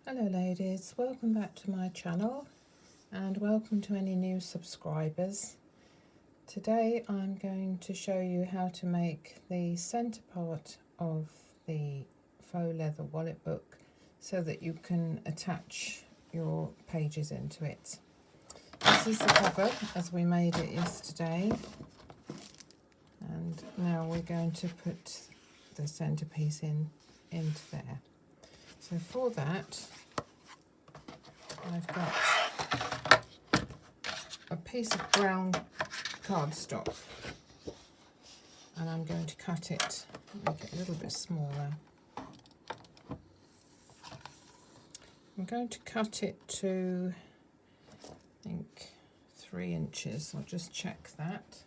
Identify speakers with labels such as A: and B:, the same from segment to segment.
A: Hello ladies, welcome back to my channel and welcome to any new subscribers. Today I'm going to show you how to make the centre part of the faux leather wallet book so that you can attach your pages into it. This is the cover as we made it yesterday, and now we're going to put the centrepiece into there. So for that, I've got a piece of brown cardstock and I'm going to cut it, make it a little bit smaller. I'm going to cut it to, I think, 3 inches. I'll just check that.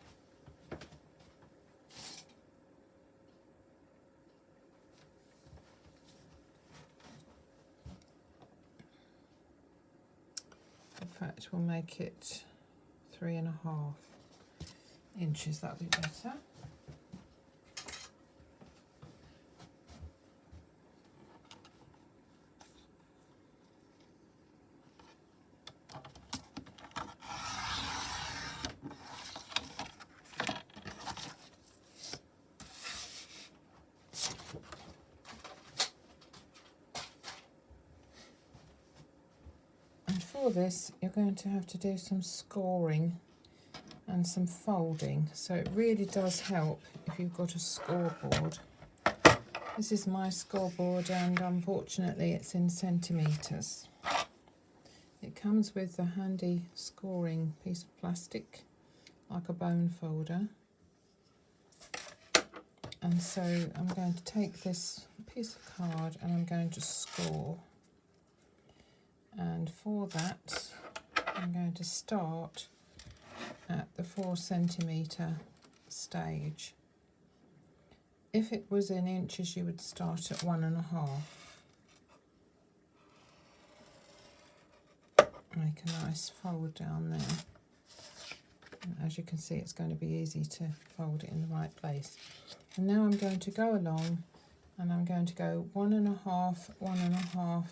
A: In fact, we'll make it 3.5 inches, that'll be better. For this, you're going to have to do some scoring and some folding, so it really does help if you've got a scoreboard. This is my scoreboard and unfortunately it's in centimetres. It comes with a handy scoring piece of plastic like a bone folder, and so I'm going to take this piece of card and I'm going to score. And for that, I'm going to start at the 4 centimetre stage. If it was in inches, you would start at 1.5. Make a nice fold down there. And as you can see, it's going to be easy to fold it in the right place. And now I'm going to go along and I'm going to go 1.5, 1.5,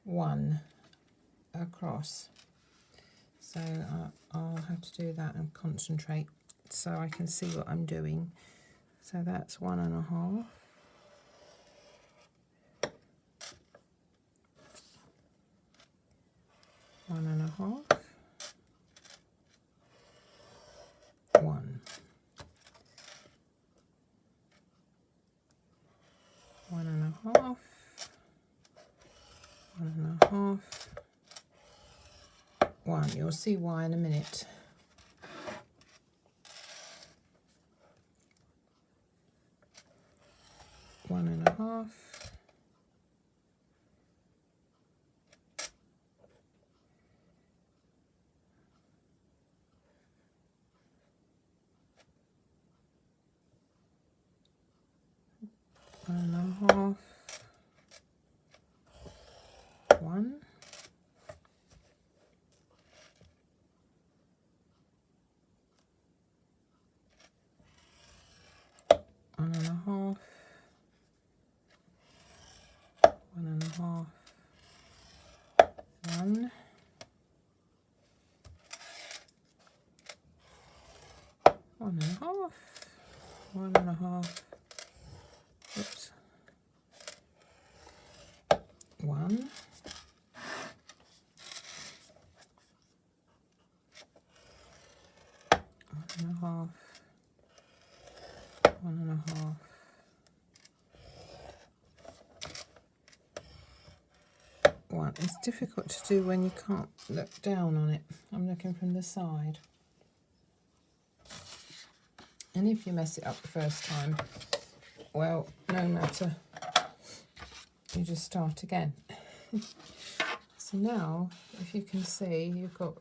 A: 1 across. So I'll have to do that and concentrate so I can see what I'm doing. So that's 1.5, 1.5, 1, 1.5, 1.5, 1. You'll see why in a minute. One and a half, one and a half, 1, 1.5, 1.5, 1, 1.5, 1.5, oops, 1, 1.5, 1.5, 1. It's difficult to do when you can't look down on it. I'm looking from the side. And if you mess it up the first time, well, no matter, you just start again. So now, if you can see, you've got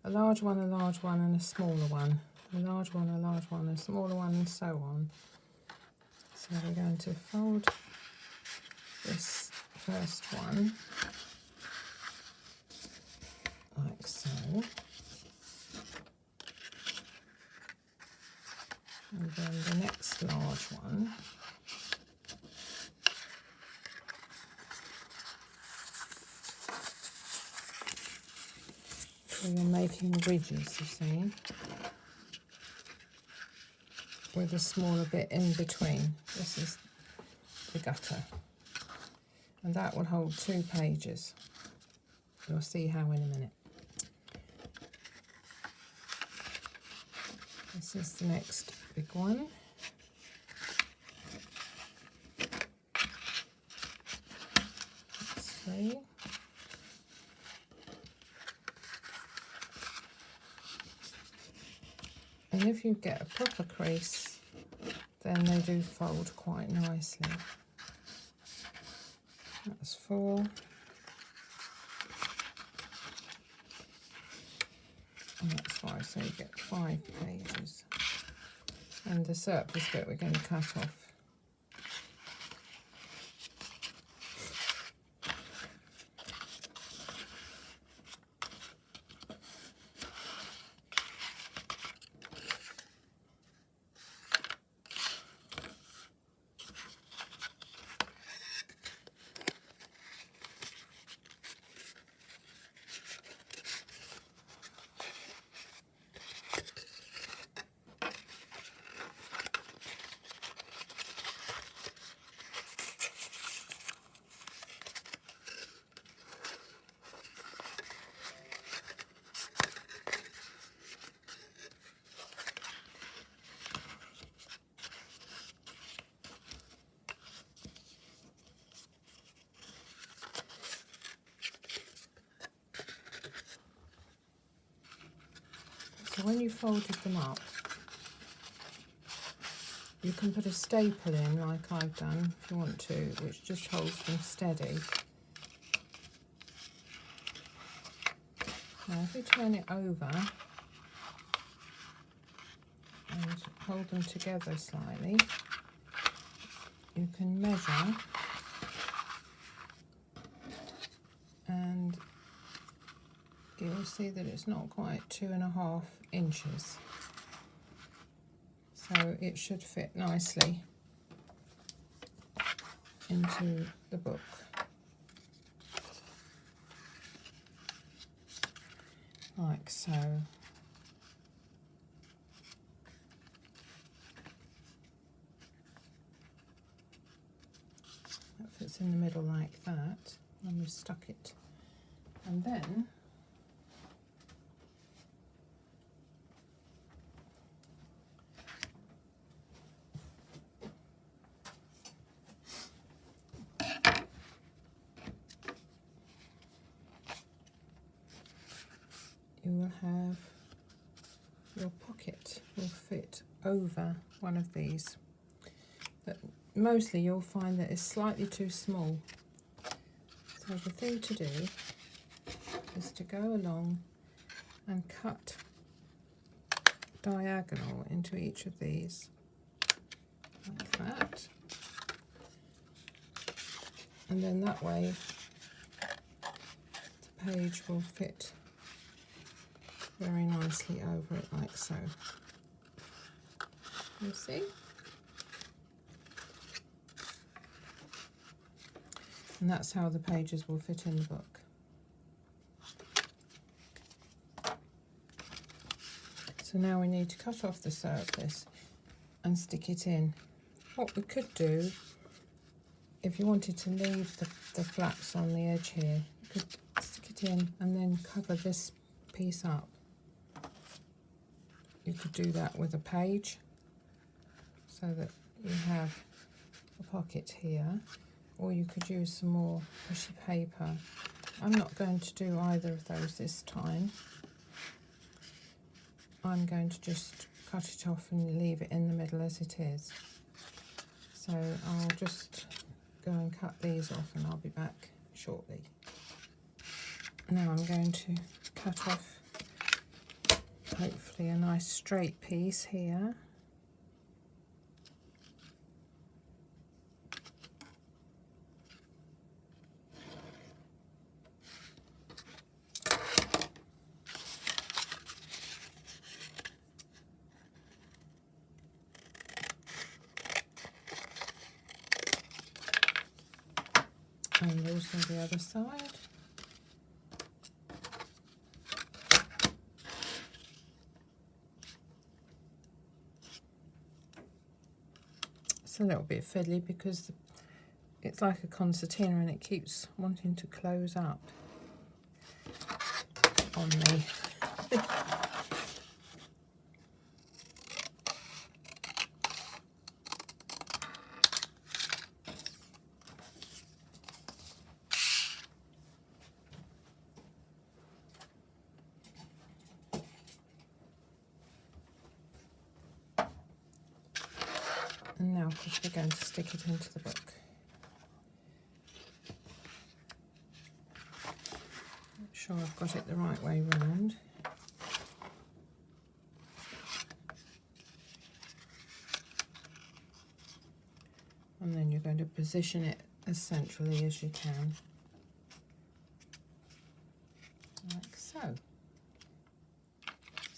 A: a large one, and a smaller one. A large one, a smaller one, and so on. So we're going to fold this first one, like so. And then the next large one. So you're making ridges, you see, with a smaller bit in between. This is the gutter, and that will hold 2 pages. You'll see how in a minute. This is the next big one. That's 3. And if you get a proper crease, then they do fold quite nicely. That's 4. And that's 5, so you get 5 pages. And the surplus bit we're going to cut off. So when you folded them up, you can put a staple in like I've done if you want to, which just holds them steady. Now if you turn it over and hold them together slightly, you can measure, and you'll see that it's not quite 2.5 inches. So it should fit nicely into the book. Like so. That fits in the middle like that, and we've stuck it. And then you will have your pocket will fit over one of these, but mostly you'll find that it's slightly too small. So the thing to do is to go along and cut diagonal into each of these like that, and then that way the page will fit very nicely over it like so. You see? And that's how the pages will fit in the book. So now we need to cut off the surplus and stick it in. What we could do, if you wanted to leave the flaps on the edge here, you could stick it in and then cover this piece up. You could do that with a page so that you have a pocket here, or you could use some more pushy paper. I'm not going to do either of those this time. I'm going to just cut it off and leave it in the middle as it is. So I'll just go and cut these off and I'll be back shortly. Now I'm going to cut off hopefully a nice straight piece here. And also the other side. It's a little bit fiddly because it's like a concertina and it keeps wanting to close up on me. And now, of course, we're going to stick it into the book. Make sure I've got it the right way round. And then you're going to position it as centrally as you can, like so.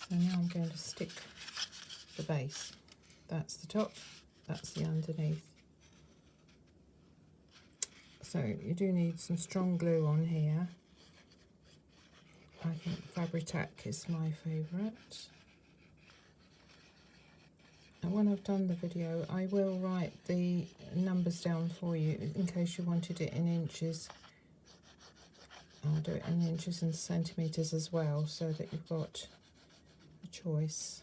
A: So now I'm going to stick the base. That's the top. That's the underneath. So you do need some strong glue on here. I think Fabri-Tac is my favourite. And when I've done the video, I will write the numbers down for you in case you wanted it in inches. I'll do it in inches and centimetres as well, so that you've got a choice.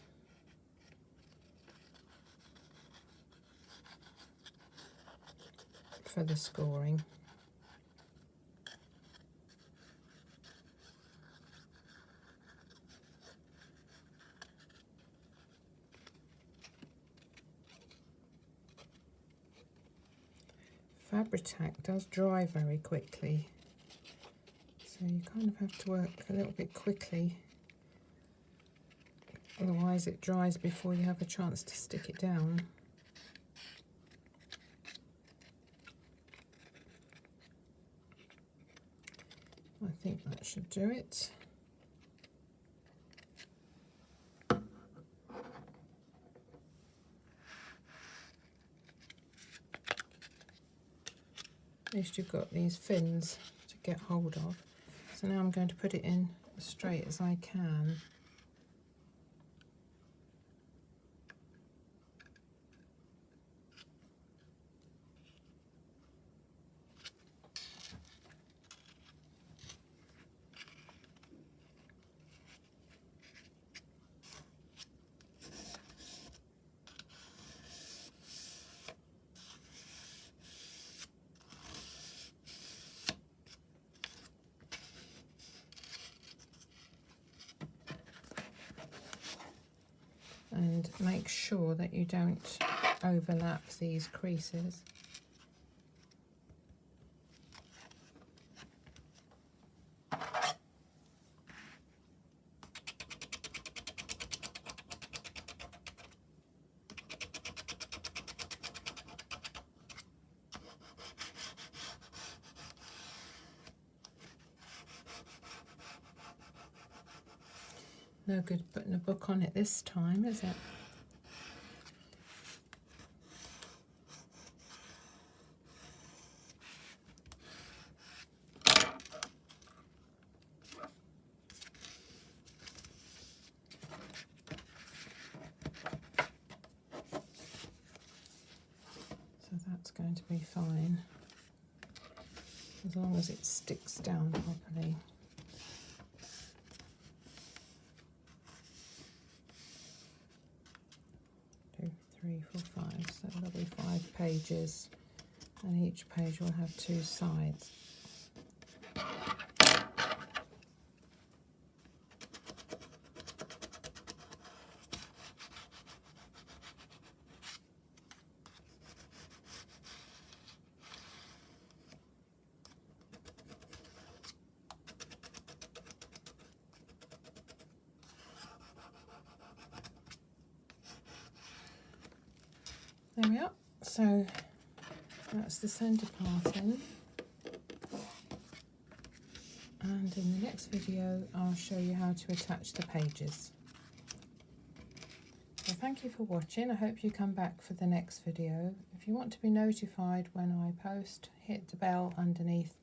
A: For the scoring. Fabri-Tac does dry very quickly, so you kind of have to work a little bit quickly, otherwise it dries before you have a chance to stick it down. I think that should do it. At least you've got these fins to get hold of. So now I'm going to put it in as straight as I can. And make sure that you don't overlap these creases. No good putting a book on it this time, is it? So that's going to be fine, as long as it sticks down properly. 3, 4, 5, so there'll be 5 pages, and each page will have 2 sides. There we are. So that's the centre part in. And in the next video, I'll show you how to attach the pages. So thank you for watching. I hope you come back for the next video. If you want to be notified when I post, hit the bell underneath.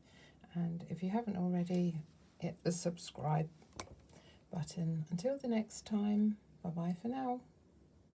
A: And if you haven't already, hit the subscribe button. Until the next time, bye-bye for now.